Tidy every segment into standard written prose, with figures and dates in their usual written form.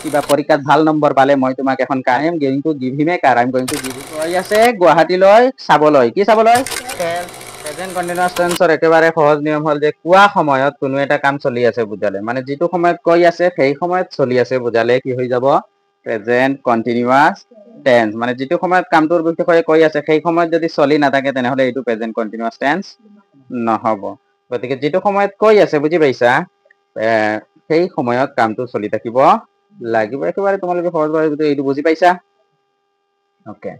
কিবা পৰীক্ষাত ভাল নম্বৰ পালে মই তোমাক এখন car I am going to give him a car I am going to give কৈ আছে গুৱাহাটীলৈ চাবলৈ কি চাবলৈ প্ৰেজেন্ট কন্টিনিউয়াস টেন্সৰ একেবাৰে সহজ নিয়ম হ'ল যে কোৱা সময়ত কোনো এটা কাম চলি আছে বুজালে মানে যেটো সময়ত কৈ আছে সেই সময়ত চলি আছে বুজালে কি হৈ যাব প্ৰেজেন্ট কন্টিনিউয়াস টেন্স মানে যেটো সময়ত কামটোৰ বিষয়ে কৈ আছে সেই সময়ত যদি চলি নাথাকে তেনেহলে এইটো প্ৰেজেন্ট কন্টিনিউয়াস টেন্স নহব গতিকে যেটো সময়ত কৈ আছে বুজি পাইছা সেই সময়ত কামটো চলি থাকিব লাগিব একেবাৰে তোমালোকে সহজভাৱে এইটো বুজি পাইছা ওকে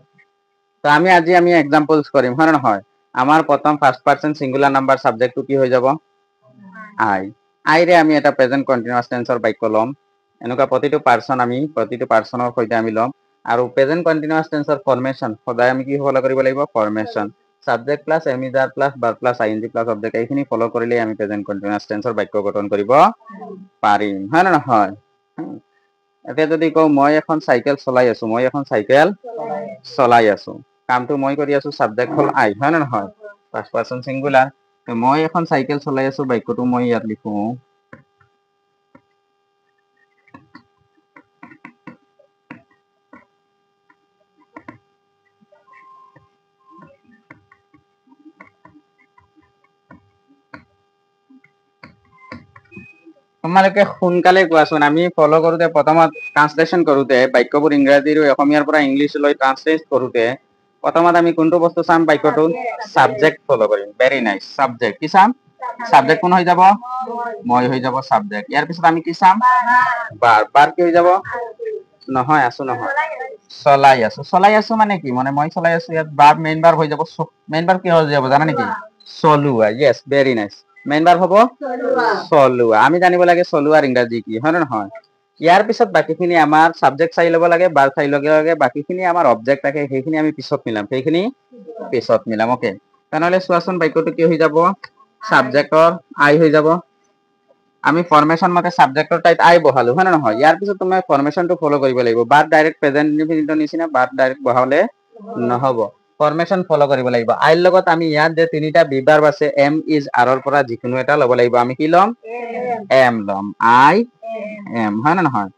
তো আমি আজি এক্সাম্পলস কৰিম হয় নহয় আমাৰ প্ৰথম ফাৰ্স্ট পাৰসন সিঙ্গুলাৰ নাম্বাৰ সাবজেক্টটো কি হৈ যাব আই ৰে আমি এটা প্ৰেজেন্ট কন্টিনিউয়াস টেন্সৰ বাক্য লম এনেকুৱা প্ৰতিটো পাৰ্সনৰ সৈতে আমি লম আৰু প্ৰেজেন্ট কন্টিনিউয়াস টেন্সৰ ফৰ্মেশন সদায় আমি কি ফলো কৰিব লাগিব formation subject plus am is are plus verb plus ING plus object এইখিনি ফলো কৰিলে আমি প্ৰেজেন্ট কন্টিনিউয়াস টেন্সৰ বাক্য গঠন কৰিব পাৰিম হয় না নহয় এতিয়া যদি কও মই এখন সাইকেল চলাই আছো কামটো মই কৰি আছো সাবজেক্ট হল আই হয় না নহয় ফার্স্ট পারসন সিঙ্গুলার তো মই এখন সাইকেল চলাই আছো বাক্যটো মই ইয়াত লিখো তোমালোকে সোনকালে কোৱাচোন আমি ফলো কৰোতে প্ৰথমত ট্ৰান্সলেশন কৰোতে বাক্যবোৰ ইংৰাজী আৰু অসমীয়াৰ পৰা ইংলিছলৈ ট্ৰান্সলেট কৰোতে প্ৰথমত আমি কোনটো বস্তু চাম বাক্যটো সাবজেক্ট ফলো কৰিম ভেরি নাইস সাবজেক্ট কি চাম সাবজেক্ট কোন হৈ যাব মই হৈ যাব সাবজেক্ট ইয়াৰ পিছত আমি কি চাম ভার্ব কি হৈ যাব নহয় আছো নহয় চলাই আছো মানে কি মানে মই চলাই আছো ইয়াত ভার্ব মেইন ভার্ব হৈ যাব মেইন ভার্ব কি হৈ যাব জানা নেকি চলোৱা yes very nice main verb হ'ব চলোৱা আমি জানিব লাগে চলোৱাৰ ইংৰাজী কি হয় না নহয় ইয়াৰ পিছত বাকিখিনি আমাৰ সাবজেক্ট চাই ল'ব লাগে ভাৰ্ব চাই লগে লগে বাকিখিনি আমাৰ অবজেক্ট থাকে সেইখিনি আমি পিছত মিলাম ওকে তেনেহলে চোৱাচোন বাক্যটো কি হৈ যাব সাবজেক্টৰ আই হৈ যাব আমি ফৰ্মেশন মতে সাবজেক্টৰ টাইট আই বহালো হয় না নহয় ইয়াৰ পিছত তুমি ফৰ্মেশনটো ফলো কৰিব লাগিব ভাৰ্ব ডাইৰেক্ট প্ৰেজেন্ট ইনডিফিনিটৰ নিচিনা ভাৰ্ব ডাইৰেক্ট বহালে নহব ফৰ্মেশন ফলো কৰিব লাগিব আইৰ লগত আমি ইয়াত যে তিনিটা বিভাৰ্ব আছে এম ইজ আৰৰ পৰা যিকোনো এটা ল'ব লাগিব আমি কি লম এম লম আই এম হয় না নহয়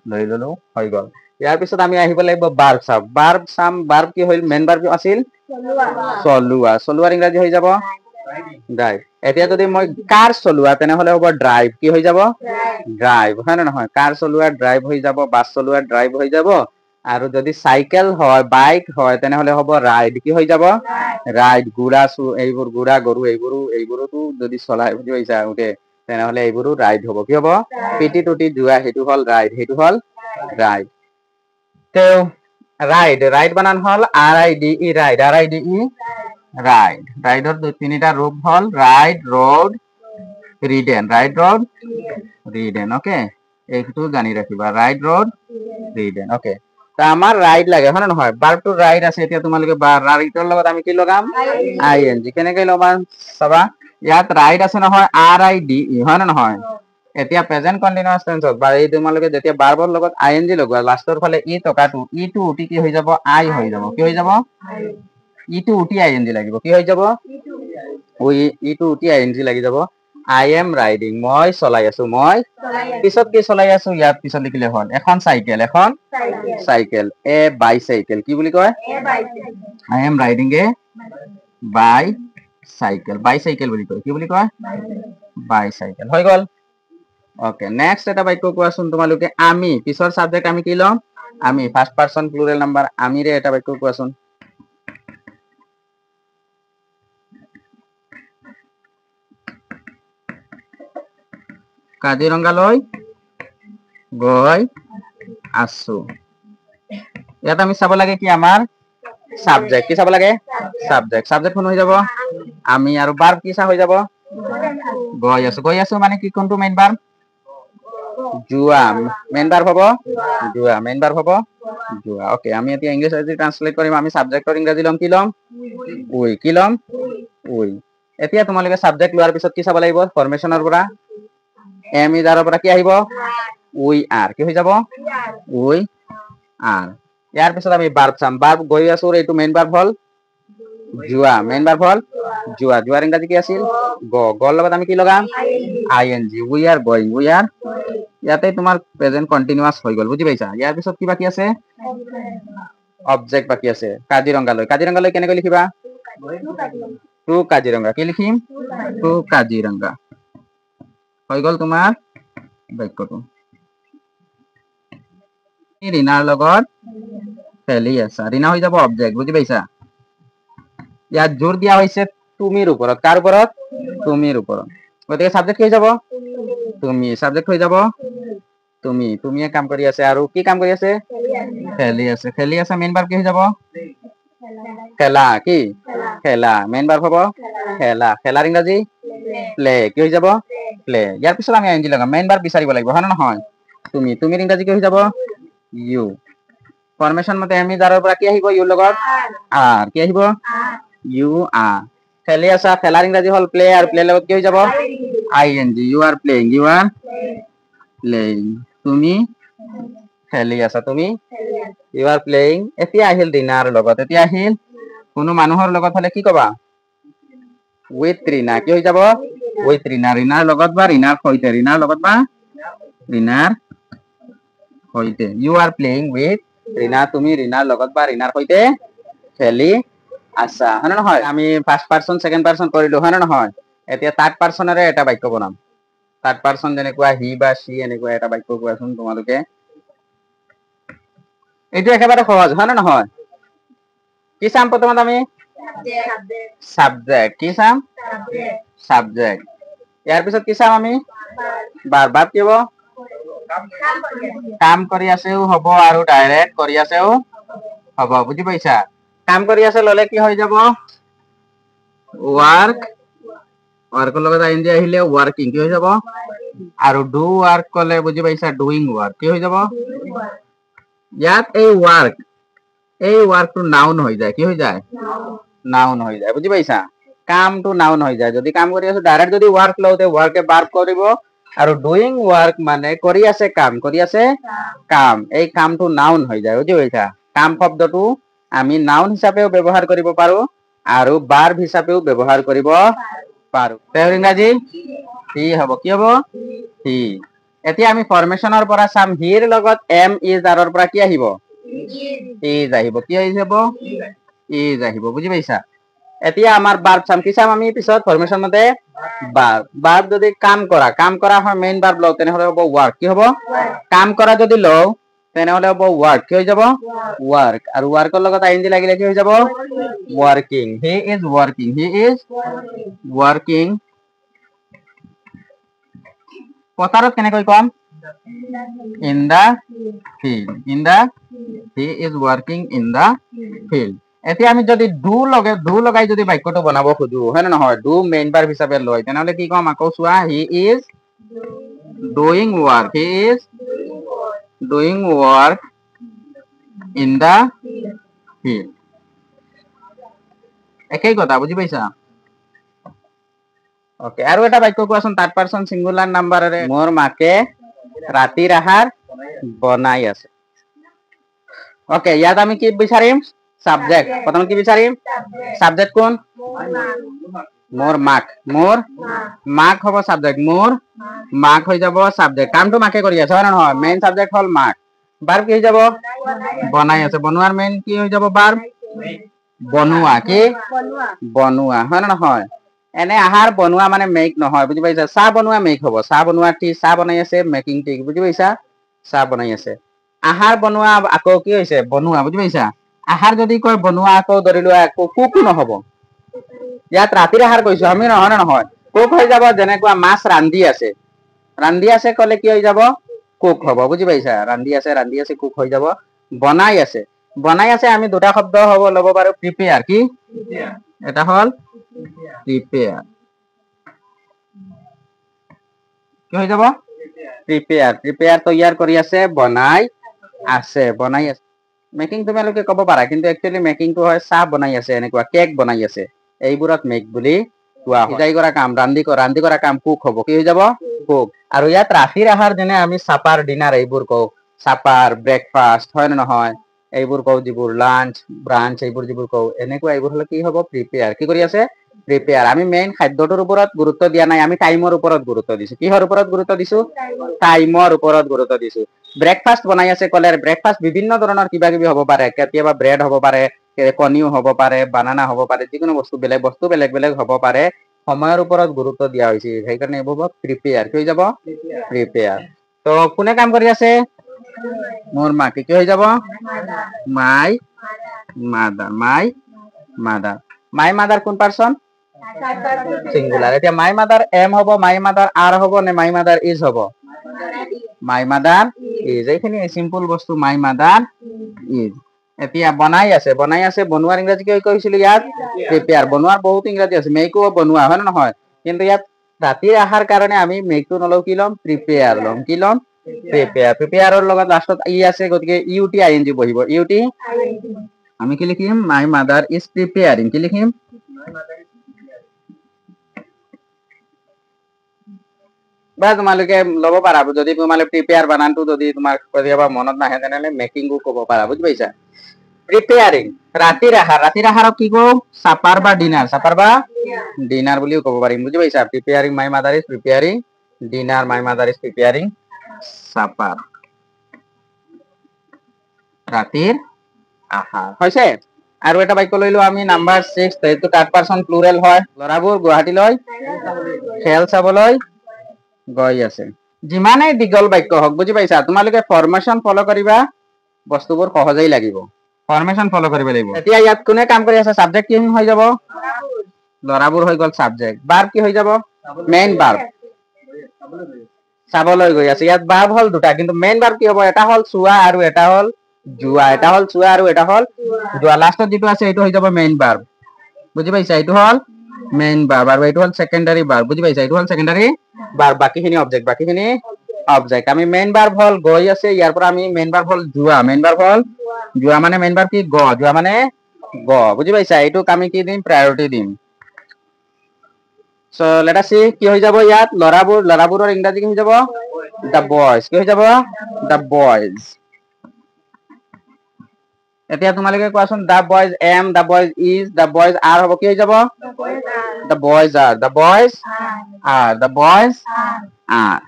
লৈ ললো হৈ গল ইয়াৰ পিছত আমি আহিব লাগিব ভাৰ্ব কি হইল মেইন ভাৰ্ব আছিল চলোৱাৰ ইংৰাজী হৈ যাব ড্ৰাইভ এতিয়া যদি মই কাৰ চলোৱা তেনেহলে হ'ব ড্ৰাইভ কি হৈ যাব ড্ৰাইভ হয় না নহয় কাৰ চলোৱা ড্ৰাইভ হৈ যাব বাস চলোৱা ড্ৰাইভ হৈ যাব আৰু যদি সাইকেল হয় বাইক হয় তেনেহলে হ'ব ৰাইড কি হৈ যাব ৰাইড গুড়া এইবোৰ গুড়া গৰু এইবোৰতো যদি চলাই বুজি পাইছা ওকে তেনেহলে এইবোৰো ৰাইড হ'ব কি হ'ব পিটি টুটি যোৱা সেইটো হল ৰাইড তো ৰাইড বানান হল R I D E ride ৰাইডৰ তিনিটা ৰূপ হল ৰাইড ৰোড ৰিডেন ওকে এইটো জানি ৰাখিবা ৰাইড ৰোড ৰিডেন ওকে তা আমাৰ ৰাইড লাগে হয় না নহয় ভাৰ্বটো ৰাইড আছে এতিয়া তোমালোকে ৰাইডৰ লগত আমি কি লগাম আইএনজি কেনেকৈ লগাম চাবা ইয়াত রাইড আছে নহয় আর আই ডি ই হয় না নহয় এতিয়া প্ৰেজেন্ট কন্টিনিউয়াস টেন্সত বা এই তোমালোকে যেতিয়া ভাৰ্বৰ লগত আইএনজি লগোৱা লাষ্টৰ ফালে ই টকাটো ইটো উটি কি হৈ যাব আই হৈ যাব কি হৈ যাব ইটো উটি আইএনজি লাগিব কি হৈ যাব ইটো উটি আইএনজি লাগি যাব আই এম রাইডিং মই চলাই আছো পিছত কি চলাই আছো ইয়াত পিছত লিখিলে হল এখন সাইকেল এ বাইসাইকেল কি বুলি কয় I am riding A bicycle বুলি কয় কি বুলি কয় বাইসাইকেল হৈ গল ওকে নেক্সট এটা বাক্য কোৱাচোন তোমালোকে আমি পিছৰ সাবজেক্ট আমি কি লম আমি ফাৰ্স্ট পাৰসন প্লুৰাল নাম্বাৰ আমিৰে এটা বাক্য কোৱাচোন কাজিৰঙালৈ গৈ আছো ইয়াত আমি চাব লাগে কি আমাৰ সাবজেক্ট কি চাব লাগে সাবজেক্ট কোন হৈ যাব আমি আৰু ভার্ব কি হৈ যাব গৈ আছো মানে কি কোনটো মেইন ভার্ব যোৱা মেইন ভাৰ্ব হ'ব যোৱা ওকে আমি এতিয়া ইংলিশ আজি ট্ৰান্সলেট কৰিম আমি সাবজেক্টৰ ইংৰাজী লম কি লম উই এতিয়া তোমালোকে সাবজেক্ট লোৱাৰ পিছত কি চাব লাগিব ফৰ্মেশনৰ পৰা এম ইজ আৰৰ পৰা কি আহিব উই আৰ কি হৈ যাব উই আৰ ইয়াৰ পিছত আমি ভাৰ্ব চাম ভাৰ্ব গৈ আছো এইটো মেইন ভাৰ্ব হল যোৱা যোৱাৰ ইংৰাজী কি আছিল গৰ লগত আমি কি লগাম আইএনজি উই আৰ গোয়িং ইয়াতে তোমাৰ প্ৰেজেন্ট কন্টিনিউয়াস হৈ গল বুজি পাইছা ইয়াৰ পিছত কি বাকি আছে অবজেক্ট বাকি আছে কাজিৰঙালৈ কেনেকৈ লিখিবা টু কাজিৰঙা কি লিখিম টু কাজিৰঙা হৈ গল তোমাৰ বাক্যটো ৰীনাৰ লগত খেলি আছা ৰীনা হৈ যাব অবজেক্ট বুজি পাইছা ইয়াত জোৰ দিয়া হৈছে তুমিৰ ওপৰত কাৰ ওপৰত তুমিৰ ওপৰত গতিকে সাবজেক্ট কি হৈ যাব তুমি সাবজেক্ট হৈ যাব তুমিয়ে কাম কৰি আছে আৰু কি কাম কৰি আছে খেলি আছে মেইন ভার্ব কি হৈ যাব খেলা কি খেলা মেইন ভার্ব হ'ব খেলা খেলাৰ ইংৰাজী প্লে কি হৈ যাব প্লে ইয়াৰ পিছত আমি আইএনজি লগাম মেইন ভাৰ্ব বিচাৰিব লাগিব হয় নে নহয় তুমিৰ ইংৰাজী কি হৈ যাব ইউ ফৰ্মেশন মতে আমি যাৰৰ পৰা কি আহিব ইউৰ লগত আৰ কি আহিব ইউ আৰ খেলি আছা খেলাৰ ইংৰাজী হল প্লে আৰু প্লে লগত কি হৈ যাব আইএনজি ইউ আৰ প্লেইং তুমি খেলি আছা তুমি ইউ আৰ প্লেইং এতিয়া আহিল ৰীনাৰ লগত এতিয়া আহিল কোনো মানুহৰ লগত হলে কি কবা উইথ ৰীনা কি হৈ যাব উইথ ৰীনাৰ লগত বা ৰীনাৰ সৈতে you are playing with Reena তুমি ৰীনাৰ লগত বা ৰীনাৰ সৈতে খেলি আছা হয় নে নহয় আমি ফাৰ্ষ্ট পাৰ্সন সেকেন্ড পাৰ্সন কৰিলো হয় নে নহয় এতিয়া থাৰ্ড পাৰ্সনেৰে এটা বাক্য বনাম থাৰ্ড পাৰ্সন যেনেকুৱা হি বা সি এনেকুৱা এটা বাক্য কোৱাচোন তোমালোকে এইটো একেবাৰে সহজ হয় নে নহয় কি চাম প্ৰথমত আমি সাবজেক্ট কি চাম সাবজেক্ট ইয়াৰ পিছত কি চাম আমি ভাৰ্ব কি হ'ব কাম কৰি আছেও হ'ব আৰু ডাইৰেক্ট কৰি আছেও হ'ব বুজি পাইছা কাম কৰি আছে ললে কি হৈ যাব ওয়াৰ্কৰ লগত আইএনজি আহিলে ওয়াৰ্কিং কি হৈ যাব আৰু ডু ওয়ার্ক কলে বুজি পাইছা ডুইং ওয়ার্ক কি হৈ যাব ইয়াত এই ওয়ার্কটো নাউন হৈ যায় কি হৈ যায় নাউন হৈ যায় বুজি পাইছা কামটো নাউন হৈ যায় যদি কাম কৰি আছো ডাইৰেক্ট যদি ওয়াৰ্ক লওতে ওয়াৰ্কে ভাৰ্ব কৰিব আৰু ডুইং ওয়াৰ্ক মানে কৰি আছে কাম এই কামটো নাউন হৈ যায় বুজি পাইছা কাম শব্দটো আমি নাউন হিচাপেও ব্যৱহাৰ কৰিব পাৰো আৰু ভাৰ্ব হিচাপেও ব্যৱহাৰ কৰিব পাৰো তেওঁৰ ইংৰাজী হি হ'ব কি হ'ব হি এতিয়া আমি ফৰ্মেশনৰ পৰা চাম হিৰ লগত এম ইজ আৰৰ পৰা কি আহিব ইজ আহিব কি আহিব ইজ আহিব বুজি পাইছা এতিয়া আমাৰ ভাৰ্ব চাম কি চাম আমি পিছত ফৰ্মেশন মতে ভাৰ্ব যদি কাম কৰা হয় মেইন ভাৰ্ব লও তেনেহলে হ'ব ওয়াৰ্ক কি হ'ব কাম কৰা যদি লও তেনেহলে হ'ব ওয়াৰ্ক কি হৈ যাব ওয়াৰ্ক আৰু ওয়াৰ্কৰ লগত আইএনজি লাগিলে কি হৈ যাব ওয়াৰ্কিং হি ইজ ওয়াৰ্কিং পথাৰত কেনেকৈ কম in the field he is working in the field এতিয়া আমি যদি ডু লগাই যদি বাক্যটো বনাব খুজো হয় না নহয় ডু মেইন ভার্ব হিচাপে লয় তেনেহলে কি কম আকৌ চোৱা he is doing work in the field একেই কথা বুজি পাইছা ওকে আৰু এটা বাক্য কোৱাচোন থাৰ্ড পাৰসন সিঙ্গুলাৰ নাম্বাৰেৰে মোৰ মাকে ৰাতিৰ আহাৰ বনাই আছে ওকে ইয়াত আমি কি বিচাৰিম সাবজেক্ট প্ৰথম কি বিচাৰিম সাবজেক্ট কোন মোৰ মাক হ'ব সাবজেক্ট মোৰ মাক হৈ যাব সাবজেক্ট কামটো মাকে কৰি আছে হয় না নহয় মেইন সাবজেক্ট হল মাক ভাৰ্ব কি হৈ যাব বনাই আছে বনোৱাৰ মেইন কি হৈ যাব ভাৰ্ব বনোৱা কি বনোৱা হয় না নহয় এনে আহাৰ বনোৱা মানে মেক নহয় বুজি পাইছা চাহ বনোৱা মেক হ'ব চাহ বনোৱা টি চাহ বনাই আছে মেকিং টি বুজি পাইছা চাহ বনাই আছে আহাৰ বনোৱা আকৌ কি হৈছে বনোৱা বুজি পাইছা আহাৰ যদি কয় বনোৱা আকৌ ধৰি লোৱা আকৌ কুকো নহব ইয়াত ৰাতিৰ আহাৰ কৈছো আমি নহয় নহয় কুক হৈ যাব যেনেকুৱা মাছ ৰান্ধি আছে কলে কি হৈ যাব কুক হ'ব বুজি পাইছা ৰান্ধি আছে কুক হৈ যাব বনাই আছে আমি দুটা শব্দ হ'ব লব পাৰো প্ৰিপেয়াৰ কি এটা হল প্ৰিপেয়াৰ কি হৈ যাব প্ৰিপেয়াৰ তৈয়াৰ কৰি আছে বনাই আছে মেকিং তোমালোকে কব পাৰা কিন্তু একচুয়ালি মেকিংটো হয় চাহ বনাই আছে এনেকুৱা কেক বনাই আছে এইবোৰত মেক বুলি কোৱা হয় সিজাই কৰা কাম ৰান্ধি কৰা কাম কুক হ'ব কি হৈ যাব কুক আৰু ইয়াত ৰাতিৰ আহাৰ যেনে আমি সাপাৰ ডিনাৰ এইবোৰ কওঁ সাপাৰ ব্ৰেকফাষ্ট হয় নে নহয় এইবোৰ কওঁ যিবোৰ লাঞ্চ ব্ৰাঞ্চ এইবোৰ যিবোৰ কওঁ এনেকুৱা এইবোৰ হলে কি হ'ব প্ৰিপেয়াৰ কি কৰি আছে প্ৰিপেয়াৰ আমি মেইন খাদ্যটোৰ ওপৰত গুৰুত্ব দিয়া নাই আমি টাইমৰ ওপৰত গুৰুত্ব দিছো কিহৰ ওপৰত গুৰুত্ব দিছো টাইমৰ ওপৰত গুৰুত্ব দিছো ব্ৰেকফাষ্ট বনাই আছে কলে ব্ৰেকফাষ্ট বিভিন্ন ধৰণৰ কিবা কিবি হ'ব পাৰে কেতিয়াবা ব্ৰেড হ'ব পাৰে কণীও হ'ব পাৰে বানানা হ'ব পাৰে যিকোনো বস্তু বেলেগ বেলেগ হ'ব পাৰে সময়ৰ ওপৰত গুৰুত্ব দিয়া হৈছে সেইকাৰণে এইবোৰ প্ৰিপেয়াৰ কি হৈ যাব প্ৰিপেয়াৰ তো কোনে কাম কৰি আছে মোৰ মা কি হৈ যাব মাই মাদাৰ কোন পাৰ্সন সিঙ্গুলার এটা মাই মাদার এম হব মাই মাদার আর হব নে মাই মাদার ইজ হব মাই মাদার ইজ এইখিনি সিম্পল বস্তু মাই মাদার ইজ এতিয়া বনাই আছে বনোৱাৰ ইংৰাজী কি কৈছিলো ইয়াত প্ৰিপেয়াৰ বনোৱাৰ বহুত ইংৰাজী আছে মেকো বনোৱা হয় নহয় কিন্তু ইয়াত ৰাতিৰ আহাৰ কাৰণে আমি মেকটো নলও কি লম প্ৰিপেয়াৰ লম কি লম প্ৰিপেয়াৰৰ লগত লাষ্টত ই আছে গতিকে ইউটি আইএনজি বহিব ইউটি আমি কি লিখিম মাই মাদাৰ ইজ প্ৰিপেয়াৰিং কি লিখিম বা তোমালোকে ল'ব পাৰা যদি তোমালোকে প্ৰিপেয়াৰ বানানটো যদি তোমাৰ কেতিয়াবা মনত নাহে তেনেহলে মেকিংও ক'ব পাৰা বুজি পাইছা প্ৰিপেয়াৰিং ৰাতিৰ আহাৰক কি কওঁ সাপাৰ বা ডিনাৰ বুলিও ক'ব পাৰিম বুজি পাইছা preparing my mother is preparing dinner my mother is preparing supper ৰাতিৰ আহাৰ হৈছে আৰু এটা বাক্য লৈলো আমি নাম্বাৰ 6 এইটো থাৰ্ড পাৰসন প্লুৰেল হয় লৰাবোৰ গুৱাহাটীলৈ খেল চাবলৈ গৈ আছে যিমানে দীঘল বাক্য হওক বুজি পাইছা তোমালোকে ফৰমেশন ফলো কৰিবা বস্তুবোৰ সহজেই লাগিব ফৰমেশন ফলো কৰিব লাগিব এতিয়া ইয়াত কোনে কাম কৰি আছে সাবজেক্ট কি হৈ যাব লৰাবোৰ হৈ গল সাবজেক্ট ভার্ব কি হৈ যাব মেইন ভার্ব চাবলৈ গৈ আছে ইয়াত ভার্ব হল দুটা কিন্তু মেইন ভার্ব কি হ'ব এটা হল চোৱা আৰু এটা হল জুৱা এটা হল চোৱা আৰু এটা হল জুৱা লাষ্টত যেটো আছে এইটো হৈ যাব মেইন ভাৰ্ব বুজি পাইছা এইটো হল মেইন ভাৰ্ব আৰু এইটো হল সেকেন্ডাৰী ভাৰ্ব বুজি পাইছা এইটো হল সেকেন্ডাৰী ভাৰ্ব বাকিখিনি অবজেক্ট আমি মেইন ভাৰ্ব হল গৈ আছে ইয়াৰ পৰা আমি মেইন ভাৰ্ব হল জুৱা মানে মেইন ভাৰ্ব কি জুৱা মানে বুজি পাইছা এইটোক আমি কি দিম প্ৰায়োৰিটি দিম সো লেট আস সি কি হৈ যাব ইয়াত লৰাবোৰৰ ইংৰাজী কি হৈ যাব দা বয়জ কি হৈ যাব দা বয়জ এতিয়া তোমালোকে কোৱাচোন the boys am the boys is the boys are হ'ব কি হৈ যাব দা বয়জ আৰ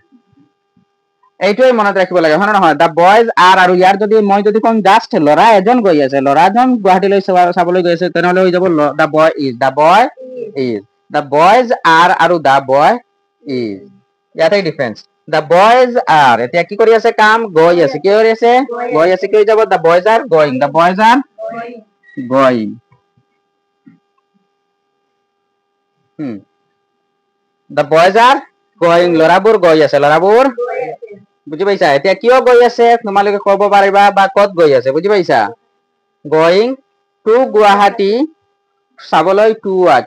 এইটোৱে মনত ৰাখিব লাগে হয় নহয় দা বয়জ আৰ আৰু ইয়াৰ যদি কোন জাস্ট লৰা এজন গৈ আছে লৰাজন গুৱাহাটীলৈ চাবলৈ গৈ আছে তেনেহলে হৈ যাব দা বয় ইজ দা বয়জ আর আৰু দা বয় ইজ ইয়াতে ডিফাৰেন্স দা বয়জ আৰ এতিয়া কি কৰি আছে কাম গৈ আছে কি কৰি আছে কি হৈ যাব দা বয়জ আৰ গোইং দা বয়জ আৰ গোইং লৰাবোৰ গৈ আছে বুজি পাইছা এতিয়া কিয় গৈ আছে তোমালোকে ক'ব পাৰিবা বা কত গৈ আছে বুজি পাইছা গোইং টু গুৱাহাটী চাবলৈ টু ৱাচ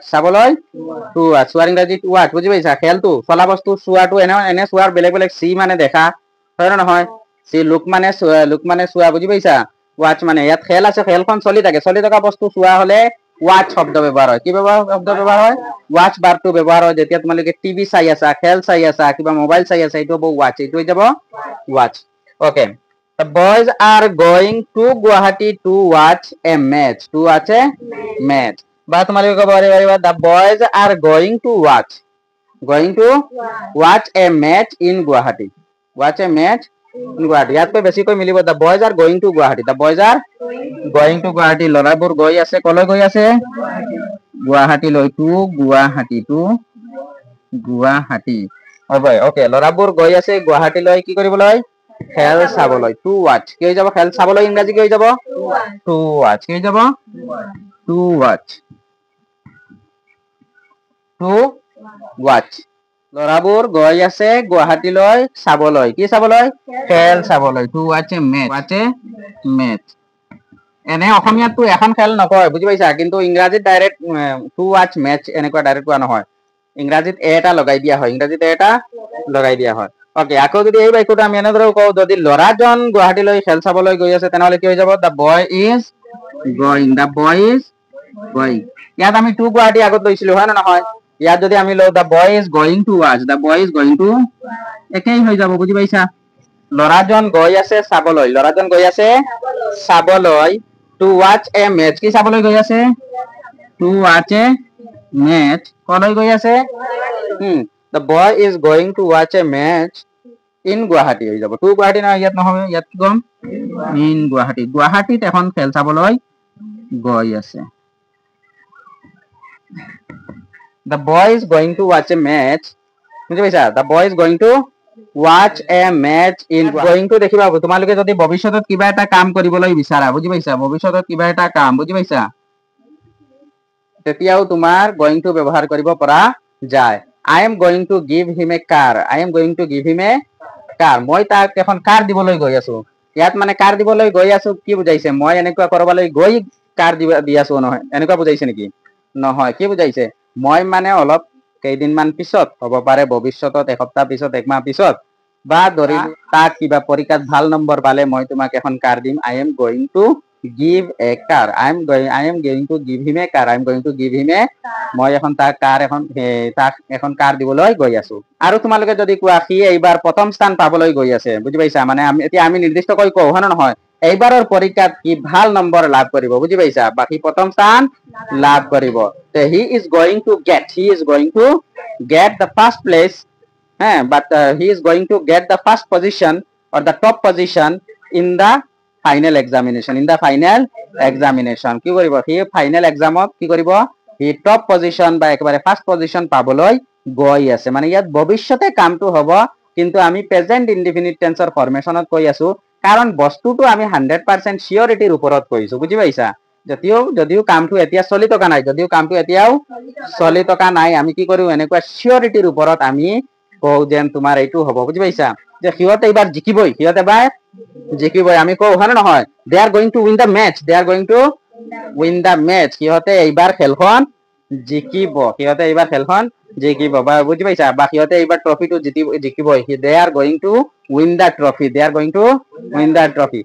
চোৱাৰ ইংৰাজী টু ৱাচ বুজি পাইছা খেলটো চলা বস্তু চোৱাটো এনে চোৱাৰ বেলেগ চি মানে দেখা হয় নহয় চি লুক মানে চোৱা বুজি পাইছা ৱাচ মানে ইয়াত খেল আছে খেলখন চলি থকা বস্তু চোৱা হলে ৱাচ শব্দ ব্যৱহাৰ হয় কি শব্দ ব্যৱহাৰ হয় ৱাচ ভাৰ্বটো ব্যৱহাৰ হয় যেতিয়া তোমালোকে টিভি চাই আছা খেল চাই আছা কিবা মোবাইল চাই আছা এইটো হ'ব ৱাচ এইটো হৈ যাব watch okay The boys are going to Guwahati to watch a match. To watch a match. বা তোমালোকে ক'ব পাৰিবা the boys are going to watch a match in Guwahati. Watch a match in Guwahati. ইয়াতকৈ বেছিকৈ মিলিব the boys are going to Guwahati. The boys are going to Guwahati. ল'ৰাবোৰ গৈ আছে কলৈ গৈ আছে গুৱাহাটীলৈ to গুৱাহাটী ওকে ল'ৰাবোৰ গৈ আছে গুৱাহাটীলৈ কি কৰিবলৈ খেল চাবলৈ টু ৱাচ কি হৈ যাব খেল চাবলৈ ইংৰাজী কি হৈ যাব টু ৱাচ কি হৈ যাব টু ৱাচ ল'ৰাবোৰ গৈ আছে গুৱাহাটীলৈ চাবলৈ কি চাবলৈ খেল চাবলৈ টু ৱাচ এ মেচ এনে অসমীয়াতটো এখন খেল নকয় বুজি পাইছা কিন্তু ইংৰাজীত ডাইৰেক্ট টু ৱাচ মেচ এনেকুৱা ডাইৰেক্ট কোৱা নহয় ইংৰাজীত এটা লগাই দিয়া হয় ওকে আকৌ যদি এই বাক্যটো আমি এনেদৰে কওঁ যদি ল'ৰাজন গুৱাহাটীলৈ খেল চাবলৈ গৈ আছে তেনেহলে কি হৈ যাব দা বয় ইজ গোইং ইয়াত আমি টু গুৱাহাটী আগত লৈছিলো হয় না নহয় ইয়াত যদি আমি লওঁ the boy is going to watch একেই হৈ যাব বুজি পাইছা ল'ৰাজন গৈ আছে চাবলৈ টু ৱাচ এ মেচ কি চাবলৈ গৈ আছে টু ৱাচ এ ম্যাচ কলৈ গৈ আছে the boy is going to watch a match in Guwahati হৈ যাব টু গুৱাহাটী নহয় ইয়াত নহয় ইয়াত কি কম ইন গুৱাহাটী গুৱাহাটীত এখন খেল চাবলৈ গৈ আছে the boy is going to watch a match বুজি পাইছা the boy is going to watch a match in going to দেখিবা তোমালোকে যদি ভৱিষ্যতত কিবা এটা কাম কৰিবলৈ বিচাৰা বুজি পাইছা ভৱিষ্যতত কিবা এটা কাম বুজি পাইছা তেতিয়াও তোমাৰ going to ব্যৱহাৰ কৰিব পৰা যায় I am going to give him a car I am going to give him a car মই তাক এখন কাৰ দিবলৈ গৈ আছো ইয়াত মানে কাৰ দিবলৈ গৈ আছো কি বুজাইছে মই এনেকুৱা কৰবালৈ গৈ কাৰ দি আছো নহয় এনেকুৱা বুজাইছে নেকি নহয় কি বুজাইছে মই মানে অলপ কেইদিনমান পিছত হ'ব পাৰে ভৱিষ্যতত এসপ্তাহ পিছত এক মাহ পিছত বা ধৰি তাক কিবা পৰীক্ষাত ভাল নম্বৰ পালে মই তোমাক এখন কাৰ দিম I am going to give a car I am going to give him a car I am going to give him a মই এখন তাক কাৰ দিবলৈ গৈ আছো আৰু তোমালোকে যদি কোৱা সি এইবাৰ প্ৰথম স্থান পাবলৈ গৈ আছে বুজি পাইছা মানে আমি নিৰ্দিষ্টকৈ কওঁ হয় নহয় এইবাৰৰ পৰীক্ষাত কি ভাল নম্বৰ লাভ কৰিব বুজি পাইছা বাকি প্ৰথম স্থান লাভ কৰিব তে he is going to get the first place but he is going to get the first position or the top position in the final examination কি কৰিব he final examত কি কৰিব he top position বা একেবাৰে first position পাবলৈ গৈ আছে মানে ইয়াত ভৱিষ্যতে কামটো হ'ব কিন্তু আমি প্ৰেজেন্ট ইনডিফিনিট টেন্সৰ ফৰমেশনত কৈ আছো কাৰণ বস্তুটো আমি 100% সিওৰিটিৰ ওপৰত কৈছো বুজি পাইছা যদিও কামটো এতিয়া চলি থকা নাই চলি থকা নাই আমি কি কৰো এনেকুৱা সিওৰিটিৰ ওপৰত আমি কওঁ যেন তোমাৰ এইটো হ'ব বুজি পাইছা যে সিহঁতে এইবাৰ জিকিবই আমি কওঁ হয় নহয় they are going to win the match সিহঁতে এইবাৰ খেলখন জিকিব বা বুজি পাইছা বা সিহঁতে এইবাৰ ট্ৰফিটো জিকিবই they are going to win the trophy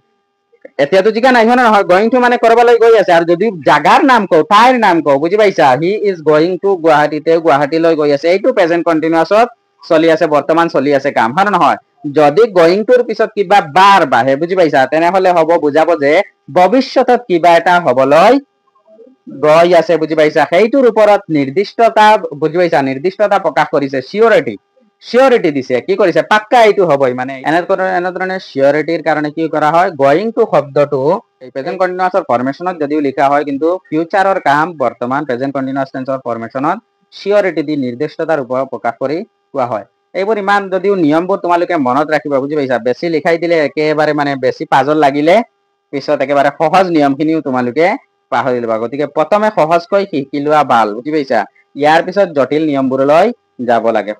এতিয়াতো জিকা নাই হয় নহয় going to মানে কৰবালৈ গৈ আছে আৰু যদি জাগাৰ নাম কওঁ ঠাইৰ নাম কওঁ বুজি পাইছা he is going to গুৱাহাটীলৈ গৈ আছে এইটো প্ৰেজেন্ট কন্টিনিউয়াছত চলি আছে বৰ্তমান চলি আছে কাম হয় নহয় যদি going to পিছত কিবা বাৰ বাহে বুজি পাইছা তেনেহলে হ'ব বুজাব যে ভৱিষ্যতত কিবা এটা হ'বলৈ গৈ আছে বুজি পাইছা সেইটোৰ ওপৰত নিৰ্দিষ্টতা প্ৰকাশ কৰিছে সিওৰিটি দিছে কি কৰিছে পাক্কা এইটো হ'বই মানে এনেধৰণে সিওৰিটিৰ কাৰণে কি কৰা হয় গোইং টু শব্দটো এই প্ৰেজেন্ট কন্টিনিউয়াছৰ ফৰমেশনত যদিও লিখা হয় কিন্তু ফিউচাৰৰ কাম বৰ্তমান প্ৰেজেন্ট কন্টিনিউয়াছ টেন্সৰ ফৰমেশনত সিওৰিটি দি নিৰ্দিষ্টতাৰ ওপৰত প্ৰকাশ কৰি কোৱা হয় এইবোৰ ইমান যদিও নিয়মবোৰ তোমালোকে মনত ৰাখিবা বুজি পাইছা বেছি লিখাই দিলে একেবাৰে মানে বেছি পাজল লাগিলে পিছত একেবাৰে সহজ নিয়মখিনিও তোমালোকে পাহৰি লবা গতিকে প্ৰথমে সহজকৈ শিকি লোৱা ভাল বুজি পাইছা ইয়াৰ পিছত জটিল নিয়মবোৰলৈ যাব লাগে